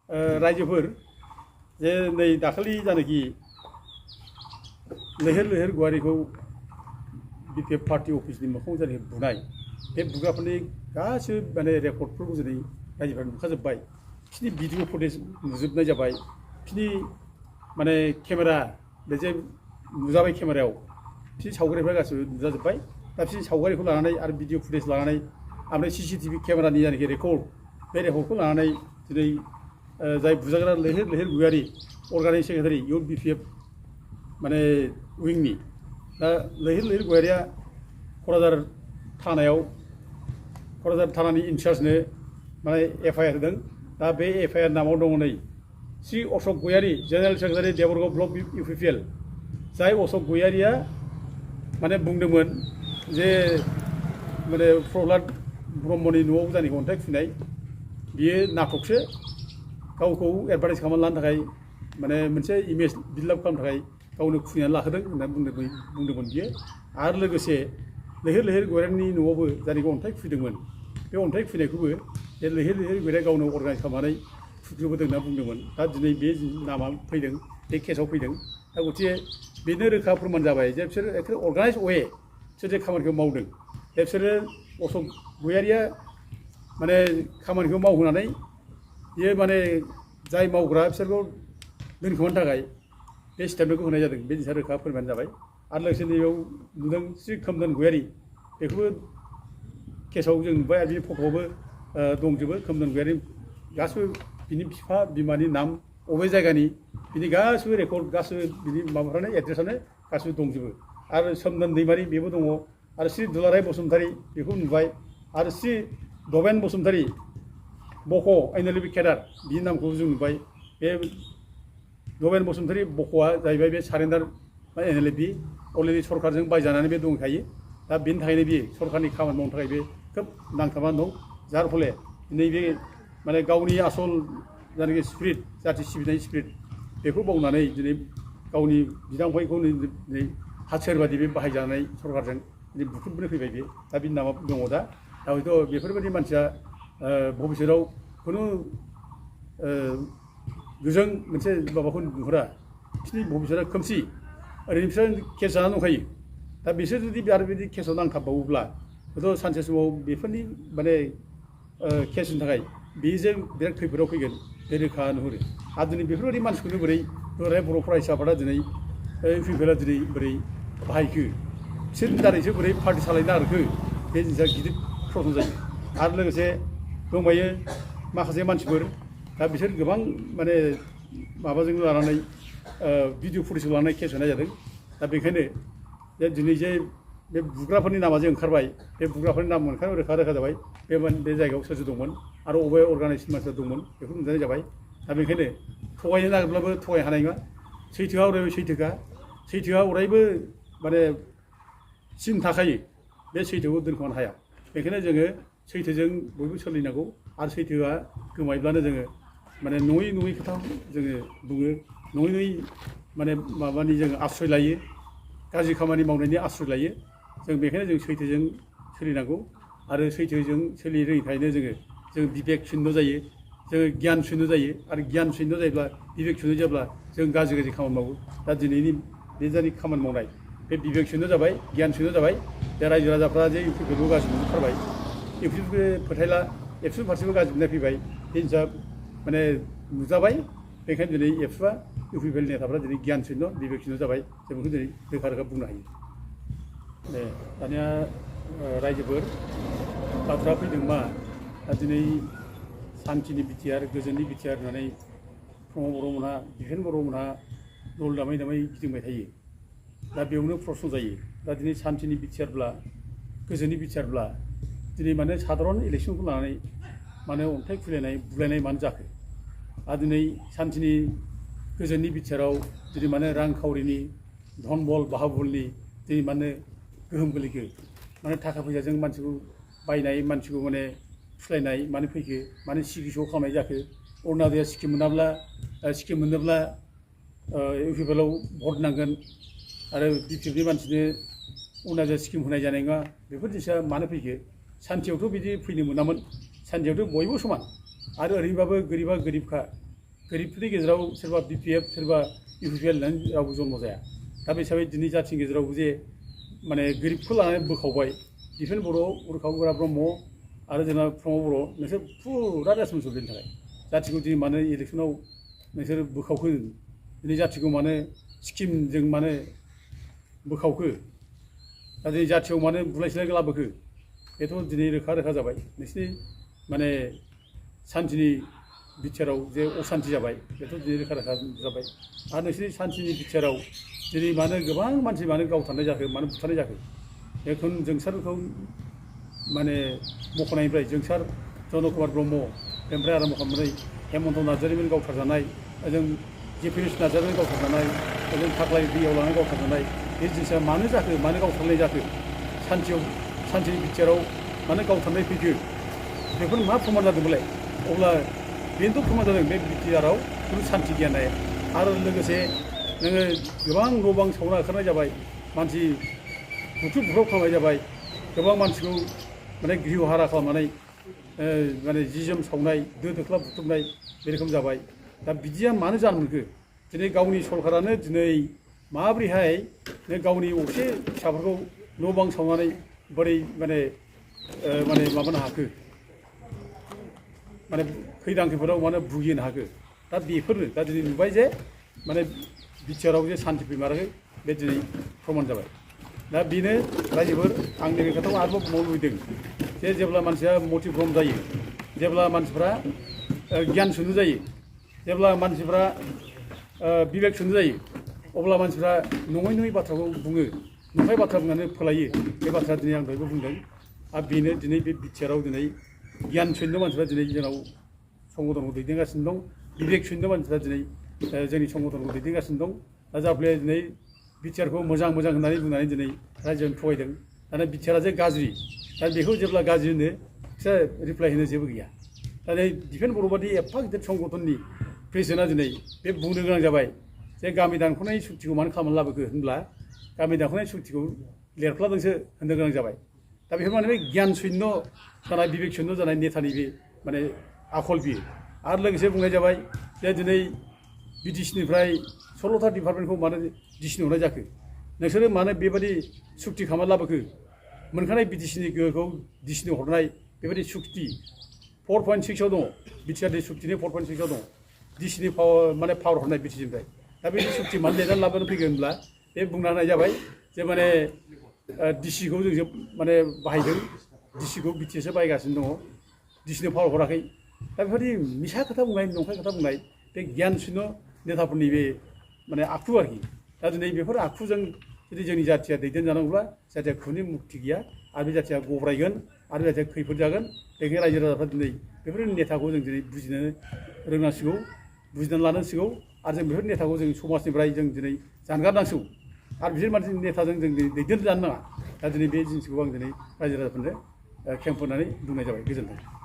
रायजोफोर जे नै दाखालि जानाखि लैहोर लैहोर गवारिखौ बिपिएफ पार्टी अफिसनि मोखाङाव जानाखि बुनाय बे बुग्राफोरनि गासिबो माने रेकर्डफोरखौ दिनै रायजोफ्रा नुखाजोब्बाय बिसोरनि भिडिअ फुटेज नुजोबनाय जाबाय बिसोरनि माने केमेरा बे जे नुजाबाय केमेरायाव बिसोरनि सावगारिफ्रा गासिबो नुजाजोब्बाय दा बिसोरनि सावगारिखौ लानानै आरो भिडिअ फुटेज लानानै ओमफ्राय सिसिटिभि केमेरानि जानाखि रेकर्ड बे रेकर्डखौ लानानै दिनै जाय बुजाग्रा लैहोर लैहोर गयारि अर्गानिक सेक्रेटारि इउथ बिपिएफ माने उइंनि दा लैहोर लैहोर गयारिया क'क्राझार थानानि इनचार्जनो माने एफआइआर होदों दा बे एफआइआर नामाव दङ नै Shri Ashok Goyari general secretary Debargaon block UPPL जाय अशक गयारिया माने बुंदोंमोन जे माने प्रह्लाद ब्रह्मनि न'आव जानाखि अन्थाइ खुनाय बियो नाटकसो गावखौ एडभार्टाइज खालामना लानो थाखाय माने मोनसे इमेज बिल्डआप खालामनो थाखाय गावनो खुनिनानै लाहोदों होननानै बुंदोंमोन बियो आरो लोगोसे लैहोर लैहोर गयारिनि न'आवबो जायनाखि अन्थाइ खुदोंमोन बे अन्थाइ खुनायखौबो बे लैहोर लैहोर गयारिया गावनो अर्गानाइज खालामनानै खुग्रोबोदों होनना बुंदोंमोन दा दिनै बे नामा फैदों बे केसाव फैदों दा गथिखे बेनो रोखा फोरमान जाबाय जे बिसोर एखे अर्गानाइज वे बिसोर जे खामानिखौ मावदों जे बिसोरो अशक गयारिया माने खामानिखौ मावहोनानै बियो माने जाय मावग्रा बिसोरखौ दोनखोमानो थाखाय बे स्टेटमेन्टखौ होनाय जादों बे जिनिसा रोखा फोरमान जाबाय आरो लोगोसे नैबेयाव नुदों श्री खोमदोन गयारि बेखौबो केसाव जों नुबाय आरो बिनि फट'आवबो दंजोबो खोमदोन गयारि गासिबो बिनि बिफा बिमानि नाम अबे जायगानि बिनि गासिबो रेकर्ड गासिबो बिनि माबाफ्रानो एड्रेसानो गासिबो दंजोबो आरो सोमदोन दैमारि बेबो दङ आरो श्री दुलाराय बसुमतारी बेखौ नुबाय आरो श्री दबेन बसुमतारी बक' एनएलपि केडार बिनि नामखौ जों नुबाय बे दबेन बसुमतारी बक'आ जाहैबाय बे सारेन्डार एनएलपि अलरेडि सरकारजों बायजानानै बे दंखायो दा बेनि थाखायनो बियो सरकारनि खामानि मावनो थाखाय बे खोब नांथाबनानै दं जार फले नैबे माने गावनि आसल जायनाखि स्पिरिट जाथि सिबिनाय स्पिरिट बेखौ बावनानै दिनै गावनि बिदा फंबायखौ दिनै हाथियार बादि बे बाहायजानाय सरकारजों दिनै बुख्रुबनो फैबाय बे दा बिनि नामा दङ दा हयथ' बेफोरबायदि मानसिया भबिष्यताव खुनु गोजों मोनसे माबाखौ नुहुरा बिसोरनि भबिष्यता खोमसि ओरैनो बिसोर केस जानानै दंखायो दा बिसोर जुदि आरो बिदि केसाव नांथाबबावोब्ला हयथ' सानसे समाव बेफोरनि माने केसनि थाखाय बेजों बिराद खैफोदाव फैगोन बे रोखा नुहुरो आरो दिनै बेफोरबायदि मानसिखौनो बोरै बर' फरायसाफोरा दिनै इउपिपिएलआ दिनै बोरै बाहायखो बिसोरनि दारैसो बोरै पार्टि सालायनो नागिरखो बे जिनिसा गिदिर प्रश्न जायो आरो लोगोसे दंबायो माखासे मानसिफोर दा बिसोर गोबां माने माबाजों लानानै भिडिअ फुटेजखौ लानानै केस होनाय जादों दा बेखायनो जे दिनै जे बे बुग्राफोरनि नामा जे ओंखारबाय बे बुग्राफोरनि नाम ओंखारनो रोखा जाबाय बे जायगायाव सोर दंमोन आरो अबे अर्गानाइज मानसिफोर दंमोन बेखौ नुजानाय जाबाय दा बेखायनो थगायनो नागिरब्लाबो थगायनो हानाय नङा सैथोआ अरायबो सैथोआ अरायबो माने सिन थाखायो बे सैथोखौ दोनखोमानो हाया बेखायनो जोङो सैथोजों बयबो सोलिनांगौ आरो सैथोआ गोमायोब्लानो जोङो माने नङै खोथा जोङो बुङो नङै माने माबानि जोङो आश्रय लायो गाज्रि खामानि मावनायनि आश्रय लायो जों बेखायनो जों सैथोजों सोलिनांगौ आरो सैथोजों सोलिनो रोङिखायनो जों बिबेक शून्य जायो जोङो गियान शून्य जायो आरो गियान शून्य जायोब्ला बिबेक शून्य जाब्ला जों गाज्रि खामानि मावो दा दिनैनि बे जानि खामानि मावनाय बे बिबेक शून्य जाबाय गियान शून्य जाबाय दा रायजो राजाफ्रा जे इउपिपिएलखौ गाज्रि नुथारबाय इउपिपिएलखौ फोथायला एबसु फारसेबो गाज्रि मोननाय फैबाय बे जिनिसा माने नुजाबाय बेखायनो दिनै एबसुआ इउपिपिएल नेताफ्रा दिनै गियान शून्य बिबेक शून्य जाबाय जों बेखौ दिनै रोखा बुंनो हायो दे दानिया रायजोफोर बाथ्रा फैदों मा दा दिनै सान्थिनि बिटिआर गोजोननि बिटिआर होननानै प्रमद बर'मोनहा बिफेन बर'मोनहा दल दामै गिदिंबाय थायो दा बेयावनो प्रश्न जायो दा दिनै सान्थिनि बिटिआरब्ला गोजोननि बिटिआरब्ला दिनै माने साधारन इलेक्सनखौ लानानै माने अन्थाइ खुलायनाय बुलायनाय मानो जाखो आरो दिनै सान्थिनि गोजोननि बिटिआराव दिनै माने रांखावरिनि धन बल बाहाबलनि दिनै माने गोहोम गोलैखो माने थाखा फैसाजों मानसिखौ बायनाय मानसिखौ माने फुस्लायनाय मानो फैखो माने सिकित्सा खालामनाय जाखो अरुणादया स्किम मोनोब्ला इउपिपिएलआव भट नांगोन आरो बिटिएफनि मानसिनो अरुणादया स्किम होनाय जानाय नङा बेफोर जिनिसा मानो फैखो सान्थियावथ' बिदि फैनो मोनामोन सान्थियावथ' बयबो समान आरो ओरैबाबो गोरिबा गोरिबखा गोरिबफोरनि गेजेराव सोरबा BPF सोरबा UPPL होननानै रावबो जन्म जाया दा बे हिसाबै दिनै जाथिनि गेजेराव जे माने गोरिबखौ लानानै बोखावबाय दिफेन बर' उरखाव गोरा ब्रह्म आरो जोंना प्रमद बर' नोंसोर फुरा रेसपन्सिबल बेनि थाखाय जाथिखौ दिनै मानो इलेक्सनाव नोंसोर बोखावखो दिनै जाथिखौ मानो स्किमजों मानो बोखावखो दा दिनै जाथियाव मानो बुलाय सोलाय लाबोखो बेथ' दिनै रोखा रोखा जाबाय नोंसिनि माने सान्थिनि बिटिआरआव जे असान्थि जाबाय बेथ' दिनै रोखा रोखा जाबाय आरो नोंसिनि सान्थिनि बिटिआरआव दिनै मानो गोबां मानसि मानो गावथारनाय जाखो मानो बुथारनाय जाखो बेखौ जोंसारखौ माने मख'नायनिफ्राय जोंसार जन कुमार ब्रह्म बेनिफ्राय आरम्भ खालामनानै हेमन्त नार्जारिमोन गावथारजानाय ओजों जेपिनिस नार्जारिमोन गावथारजानाय ओजों फाग्लाय दैयाव लानानै गावथारजानाय बे जिनिसा मानो जाखो मानो गावथारनाय जाखो सान्थिनि बिटिआरआव मानो गावथारनाय फैखो बेफोर मा प्रमान जादोंमोनलाय अब्ला बेनोथ' प्रमान जादों बे बिटिआरआव खुनु सान्थि गैया नाया आरो लोगोसे नोङो गोबां न' बां सावना ओंखारनाय जाबाय मानसि बुख्रुब बुख्राव खालामनाय जाबाय गोबां मानसिखौ माने गृह हारा खालामनानै माने जि जोम सावनाय दो दोख्ला बुख्रुबनाय बे रोखोम जाबाय दा बिदिया मानो जानो मोनखो दिनै गावनि सरकारानो दिनै माबोरैहाय गावनि असे फिसाफोरखौ न' बां सावनानै बोरै माने माबानो हाखो माने खैदां खैफोदाव माने भुगिनो हाखो दा बेफोरनो दा दिनै नुबाय जे माने बिटिआरआव जे सान्थि फैमाराखै बे दिनै प्रमान जाबाय दा बेनो रायजोफोर आं नैबे खोथाखौ आरोबाव बुंबावनो लुबैदों जे जेब्ला मानसिया मटिभ्रम जायो जेब्ला मानसिफ्रा गियान सुनु जायो जेब्ला मानसिफ्रा बिबेक सुनु जायो अब्ला मानसिफ्रा नङै नङै बाथ्राखौ बुङो नंखाय बाथ्रा बुंनानै फोलायो बे बाथ्रा दिनै आं दहायबो बुंदों आरो बेनो दिनै बे बिटिआरआव दिनै गियान सुनु मानसिफ्रा दिनै जोंनाव संगठनखौ दैदेनगासिनो दं बिबेक सुनु मानसिफ्रा दिनै जोंनि संगठनखौ दैदेनगासिनो दं दा जाफ्ले दिनै बिटिआरखौ मोजां होननानै बुंनानै दिनै रायजोआव थगायदों दाना बिटिआरआ जे गाज्रि दा बेखौ जेब्ला गाज्रि होनो बिसोर रिप्लाय होनो जेबो गैया दा नै दिफेन बर' बादि एफा गिदिर संगठननि प्रेसिडेन्टआ दिनै बे बुंनो गोनां जाबाय जे गामि दानख'नाय सुक्तिखौ मानो खालामनानै लाबोखो होनब्ला गामि दानख'नाय सुक्तिखौ लिरफ्लादोंसो होननो गोनां जाबाय दा बेफोर माने बे गियान शून्य जानाय बिबेक शून्य जानाय नेतानि बे माने आखल बियो आरो लोगोसे बुंनाय जाबाय जे दिनै बिटिसिनिफ्राय 16था डिपार्टमेन्टखौ मानो डिसिनि हरनाय जाखो नोंसोरो मानो बेबायदि सुक्ति खालामनानै लाबोखो मोनखानाय बिटिसिनि गोहोखौ डिसिनि हरनाय बेबायदि सुक्ति 4.6आव दङ बिटिआरनि सुक्तिनि 4.6आव दङ डिसिनि माने पावार हरनाय बिटिसिनिफ्राय दा बे सुक्ति मानो लिरनानै लाबोनो फैगोन होनब्ला बे बुंना होनाय जाबाय जे माने डिसिखौ जों माने बाहायदों डिसिखौ बिटिएसआ बाहायगासिनो दङ डिसिनि पावार हराखै दा बेफोरबायदि मिसा खोथा बुंनाय नंखाय खोथा बुंनाय बे गियान शून्य नेताफोरनि बे माने आखु आरोखि दा दिनै बेफोर आखुजों जुदि जोंनि जाथिया दैदेनजानांगौब्ला जाथिया खुनि मुक्ति गैया आरो बे जाथिया गब्रायगोन आरो बे जाथिया खैफोद जागोन बेखायनो रायजो राजाफ्रा दिनै बेफोर नेताखौ जों दिनै बुजिनो रोंनांसिगौ बुजिनानै लानांसिगौ आरो जों बेफोर नेताखौ जों समाजनिफ्राय जों दिनै जानगारनांसिगौ आरो बिसोर मानसि नेताजों जों दैदेनजानो नाङा दा दिनै बे जिनिसखौ आं दिनै रायजो राजाफोरनो खेंफोरनानै बुंनाय जाबाय गोजोन्थों।